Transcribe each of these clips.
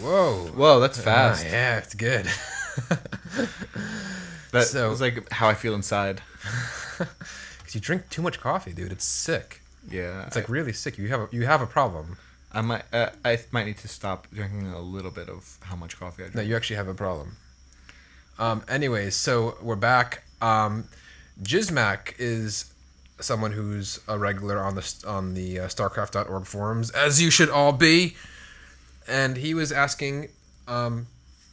Whoa. Whoa, that's fast. Yeah, it's good. That So, was like how I feel inside. because you drink too much coffee, dude, it's sick. Yeah, It's like really sick. You have a problem. I might need to stop drinking a little bit of how much coffee I No, drink. you actually have a problem. Anyways, so we're back. Jizmac is someone who's a regular on the Starcraft.org forums, as you should all be. And he was asking, I've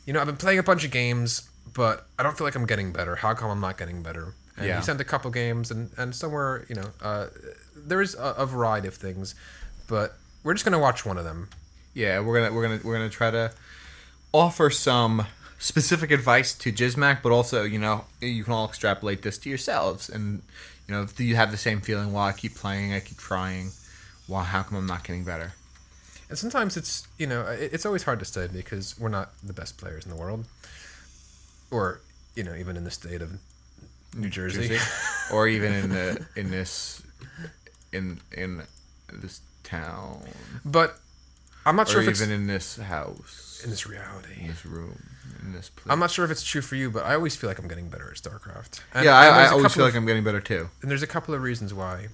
been playing a bunch of games, but I don't feel like I'm getting better. How come I'm not getting better? And Yeah. he sent a couple games, and somewhere, there's a variety of things, but we're just gonna watch one of them. Yeah, we're gonna try to offer some specific advice to Jizmac, but also you can all extrapolate this to yourselves, and do you have the same feeling? While I keep playing, I keep trying. Well, how come I'm not getting better? And sometimes it's always hard to say because we're not the best players in the world, or even in the state of New Jersey. Or even in this town, But I'm not or sure if it's even in this house, in this reality. in this room, in this place. I'm not sure if it's true for you, but I always feel like I'm getting better at StarCraft. And, Yeah, and I there's a always couple feel of- like I'm getting better too. And there's a couple of reasons why.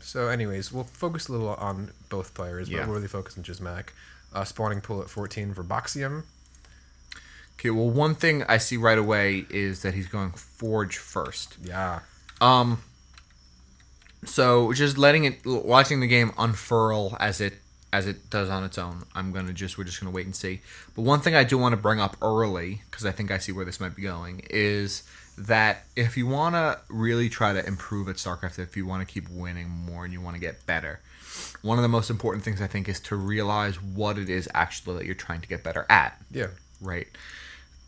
So, anyways, we'll focus a little on both players, but Yeah. we'll really focus on Jizmac. Spawning pool at 14 for Boxium. Okay, well, one thing I see right away is that he's going Forge first. Yeah. So just watching the game unfurl as it does on its own. We're just gonna wait and see. But one thing I do want to bring up early, because I think I see where this might be going, is that if you want to really try to improve at StarCraft, if you want to keep winning more and you want to get better, one of the most important things I think is to realize what it is actually that you're trying to get better at. Yeah. Right.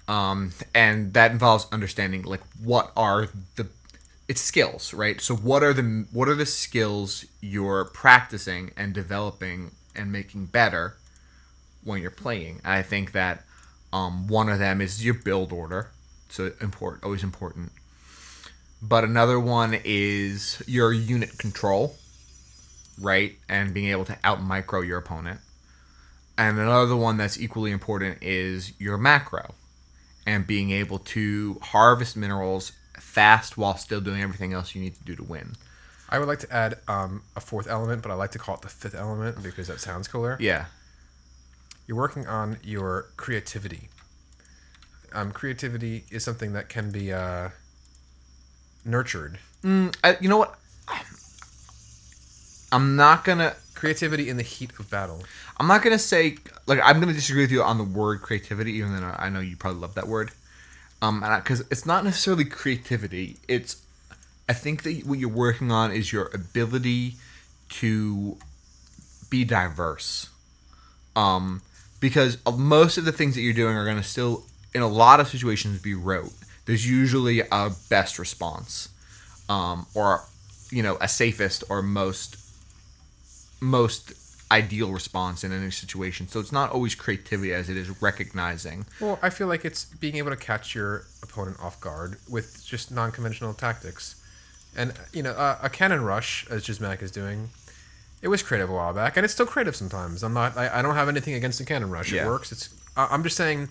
And that involves understanding like what are it's skills, right? So what are the skills you're practicing and developing and making better when you're playing? And I think that one of them is your build order, so always important. But another one is your unit control, right, and being able to out micro your opponent. And another one that's equally important is your macro, and being able to harvest minerals fast while still doing everything else you need to do to win. I would like to add a fourth element, but I like to call it the fifth element because that sounds cooler. Yeah. You're working on your creativity. Creativity is something that can be nurtured. You know what? I'm not gonna Creativity in the heat of battle. say like I'm gonna disagree with you on the word creativity, even though I know you probably love that word. Because it's not necessarily creativity. I think that what you're working on is your ability to be diverse. Because most of the things that you're doing are going to still, in a lot of situations, be rote. There's usually a best response, or a safest or most ideal response in any situation. So it's not always creativity as it is recognizing. Well, I feel like it's being able to catch your opponent off guard with just non-conventional tactics. And, a cannon rush, as Jizmac is doing, it was creative a while back, and it's still creative sometimes. I don't have anything against the cannon rush. Yeah. It works. I'm just saying,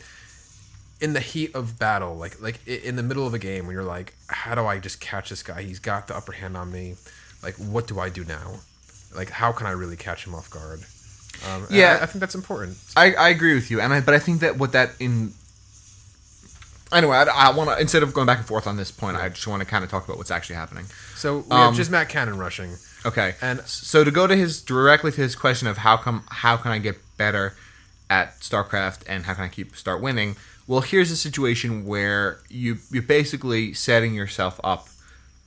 in the heat of battle, like in the middle of a game when you're like, how do I just catch this guy? He's got the upper hand on me. Like, what do I do now? Like, how can I really catch him off guard? Yeah. I think that's important. I agree with you, but I think that anyway, I want to, instead of going back and forth on this point, I just want to kind of talk about what's actually happening. So we have Jizmac cannon rushing. Okay, And- so to go to directly to his question of how can I get better at StarCraft and how can I start winning? Well, here's a situation where you're basically setting yourself up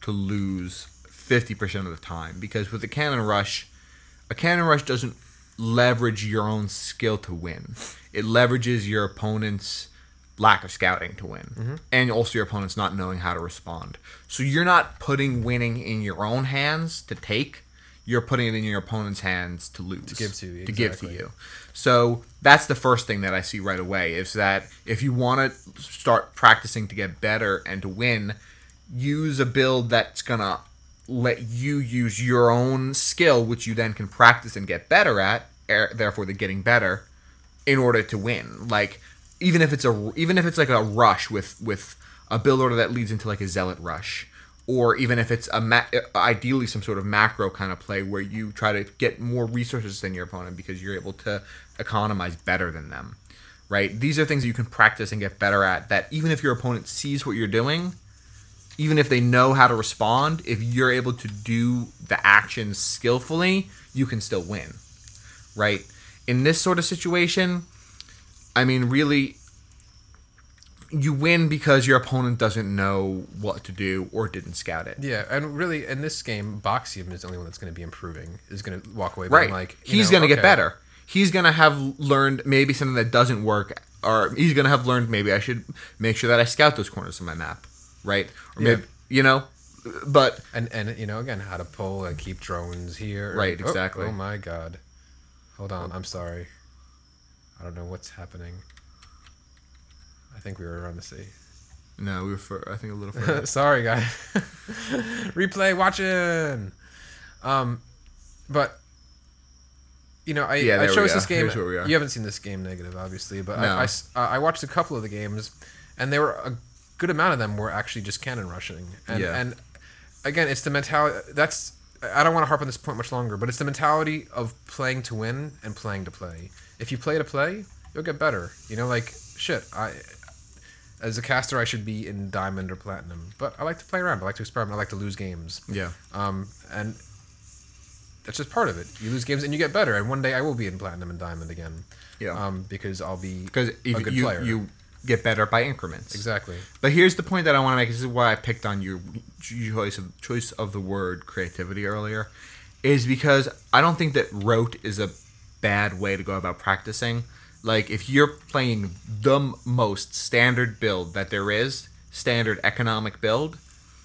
to lose 50% of the time, because with a cannon rush doesn't leverage your own skill to win. It leverages your opponent's lack of scouting to win, and also your opponent's not knowing how to respond. So you're not putting winning in your own hands to take. You're putting it in your opponent's hands to lose, To give to you, to give to exactly. you. So that's the first thing that I see right away, is that if you want to start practicing to get better and to win, use a build that's gonna let you use your own skill, which you then can practice and get better at. Therefore, the getting better in order to win. Like even if it's like a rush with a build order that leads into like a zealot rush, or even if it's ideally some sort of macro kind of play where you try to get more resources than your opponent because you're able to economize better than them, right? These are things that you can practice and get better at, that even if your opponent sees what you're doing, even if they know how to respond, if you're able to do the actions skillfully, you can still win, right? In this sort of situation, I mean, really, you win because your opponent doesn't know what to do or didn't scout it. Yeah, and really, in this game, Boxium is the only one that's going to be improving. Is going to walk away Right. being like, He's going to get better. He's going to have learned maybe something that doesn't work, or he's going to have learned maybe I should make sure that I scout those corners of my map, right? Or maybe, but... And again, how to pull and keep drones here. Right, exactly. Oh my god. Hold on, I'm sorry. I don't know what's happening. I think we were around the sea. No, we were I think a little further. Sorry, guys. Replay watching. But I chose this game. You haven't seen this game negative, obviously, but no. I watched a couple of the games, and there were a good amount of them were actually just cannon rushing. And again, it's the mentality. I don't want to harp on this point much longer, but it's the mentality of playing to win and playing to play. If you play to play, you'll get better. Shit. As a caster, I should be in Diamond or Platinum, but I like to play around. I like to experiment. I like to lose games. Yeah. And that's just part of it. You lose games and you get better. And one day I will be in Platinum and Diamond again. Yeah. Because I'll be a good player. You get better by increments. Exactly. But here's the point that I want to make. This is why I picked on your choice of the word creativity earlier, is because I don't think that rote is a bad way to go about practicing. Like, if you're playing the most standard build that there is, standard economic build,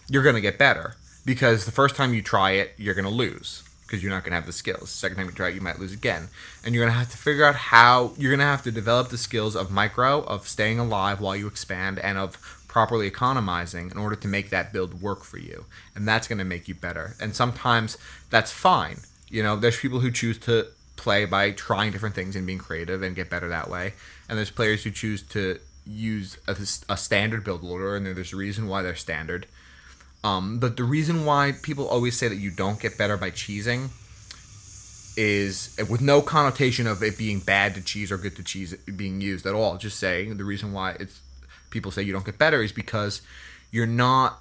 you're going to get better. Because the first time you try it, you're going to lose. Because you're not going to have the skills. The second time you try it, you might lose again. And you're going to have to figure out how... You're going to have to develop the skills of micro, of staying alive while you expand, and of properly economizing in order to make that build work for you. And that's going to make you better. And sometimes that's fine. There's people who choose to play by trying different things and being creative and get better that way, and there's players who choose to use a standard build order, and there's a reason why they're standard. But the reason why people always say that you don't get better by cheesing is, with no connotation of it being bad to cheese or good to cheese being used at all, just saying the reason why people say you don't get better is because you're not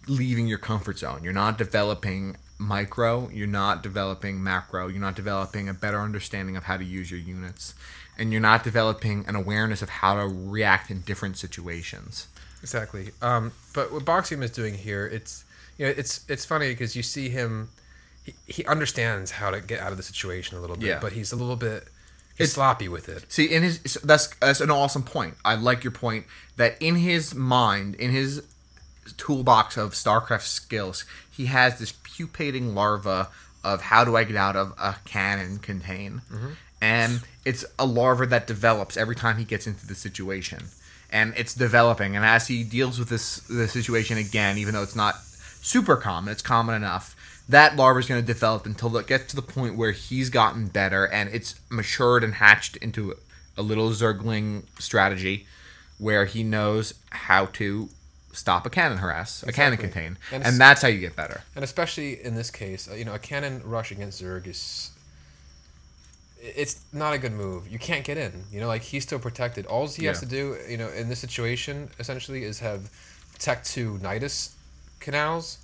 leaving your comfort zone. You're not developing micro, you're not developing macro, you're not developing a better understanding of how to use your units, and you're not developing an awareness of how to react in different situations. Exactly. But what Boxium is doing here, it's funny because you see him, he understands how to get out of the situation a little bit, but he's a little bit sloppy with it. See, that's an awesome point. I like your point that in his mind, in his toolbox of Starcraft skills, he has this pupating larva of how do I get out of a cannon contain. Mm-hmm. And it's a larva that develops every time he gets into the situation. And it's developing. And as he deals with this situation again, even though it's not super common, it's common enough, that larva is going to develop until it gets to the point where he's gotten better and it's matured and hatched into a little Zergling strategy where he knows how to stop a cannon harass, a cannon contain, and that's how you get better. And especially in this case, a cannon rush against Zerg it's not a good move. You can't get in. He's still protected. All he has to do, in this situation, essentially, is have Tech 2 Nidus canals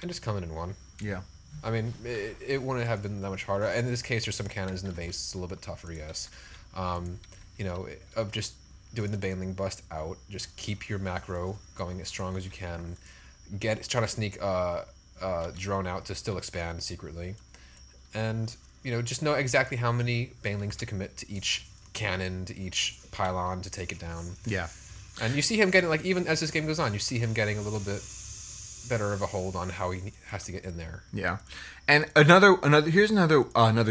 and just come in one. Yeah. I mean, it wouldn't have been that much harder. And in this case, there's some cannons in the base. It's a little bit tougher, yes. Of just doing the Baneling bust out. Just keep your macro going as strong as you can. Trying to sneak drone out to still expand secretly. And, just know exactly how many Banelings to commit to each cannon, to each pylon to take it down. Yeah. And you see him getting, even as this game goes on, you see him getting a little bit better of a hold on how he has to get in there. Yeah. And here's another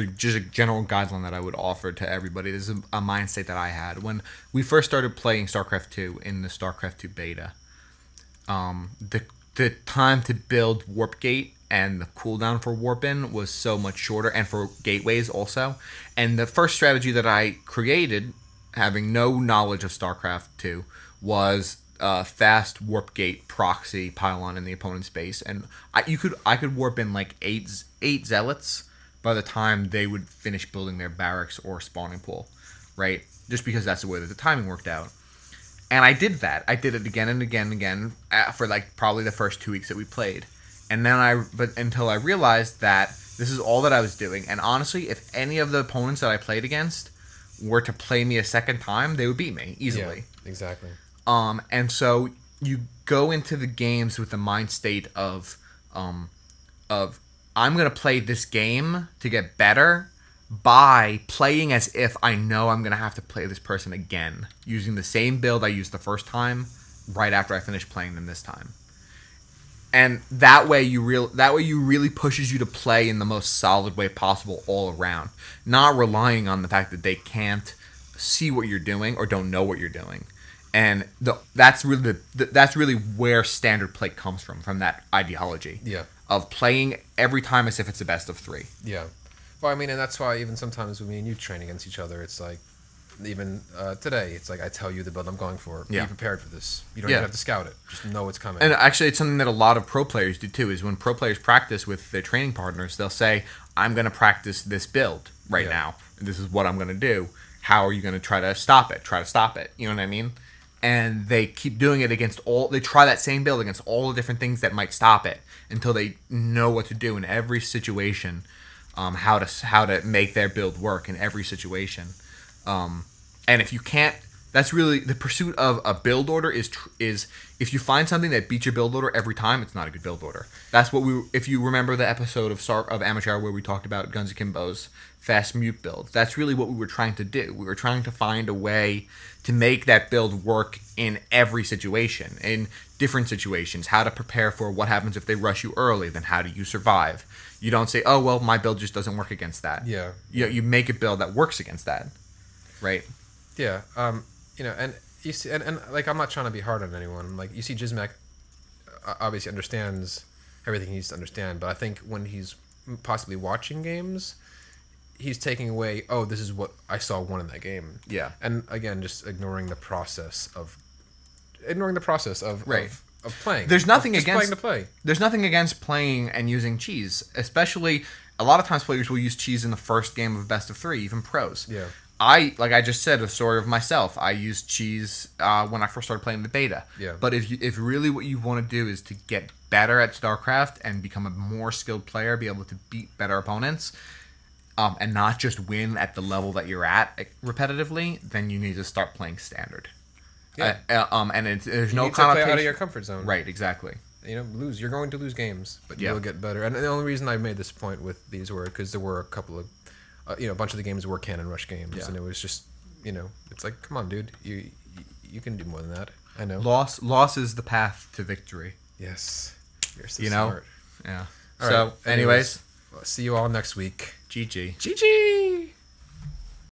just a general guideline that I would offer to everybody. This is a mind state that I had when we first started playing StarCraft 2 in the StarCraft 2 beta. The time to build Warp Gate and the cooldown for warp in was so much shorter, and for gateways also. And the first strategy that I created, having no knowledge of StarCraft 2, was fast warp gate proxy pylon in the opponent's base, and I could warp in like eight zealots by the time they would finish building their barracks or spawning pool, right? Just because that's the way that the timing worked out. And I did that. I did it again and again and again for like probably the first 2 weeks that we played. And then until I realized that this is all that I was doing. And honestly, if any of the opponents that I played against were to play me a second time, they would beat me easily. Yeah, exactly. And so you go into the games with the mind state of I'm going to play this game to get better by playing as if I know I'm going to have to play this person again, using the same build I used the first time right after I finish playing them this time. And that way you really pushes you to play in the most solid way possible all around, not relying on the fact that they can't see what you're doing or don't know what you're doing. And that's really where standard play comes from that ideology. Yeah. Of playing every time as if it's a best of 3. Yeah. Well, I mean, and that's why even sometimes when me and you train against each other, it's like, even today, it's like I tell you the build I'm going for. Yeah. Be prepared for this. You don't even have to scout it. Just know it's coming. And actually, it's something that a lot of pro players do too, is when pro players practice with their training partners, they'll say, I'm going to practice this build right now. This is what I'm going to do. How are you going to try to stop it? Try to stop it. You know what I mean? And they keep doing it they try that same build against all the different things that might stop it until they know what to do in every situation, how to make their build work in every situation. And if you can't, that's really the pursuit of a build order is if you find something that beats your build order every time, it's not a good build order. That's what if you remember the episode of Amateur where we talked about Guns Akimbo's fast mute build, that's really what we were trying to do. We were trying to find a way to make that build work in every situation, in different situations, how to prepare for what happens if they rush you early, then how do you survive? You don't say, oh, well, my build just doesn't work against that. Yeah. You make a build that works against that, right? Yeah. And you see, and like, I'm not trying to be hard on anyone. Like, you see Jizmac obviously understands everything he needs to understand, but I think when he's possibly watching games, he's taking away, oh, this is what I saw won in that game. Yeah. And again, just ignoring the process of Right. of playing. There's nothing just against playing to play. There's nothing against playing and using cheese, especially a lot of times players will use cheese in the first game of best of 3, even pros. Yeah. Like I just said, a story of myself. I used cheese when I first started playing the beta. Yeah. But if really what you want to do is to get better at StarCraft and become a more skilled player, be able to beat better opponents, and not just win at the level that you're at repetitively, then you need to start playing standard. Yeah. And there's no need to connotation. play out of your comfort zone. Right, exactly. You're going to lose games, but you'll get better. And the only reason I made this point with these were because there were a couple of, a bunch of the games were cannon rush games, and it was just, it's like, come on, dude, you can do more than that. I know. Loss is the path to victory. Yes, you're so smart. Yeah. All so, right. anyways, see you all next week. GG. GG.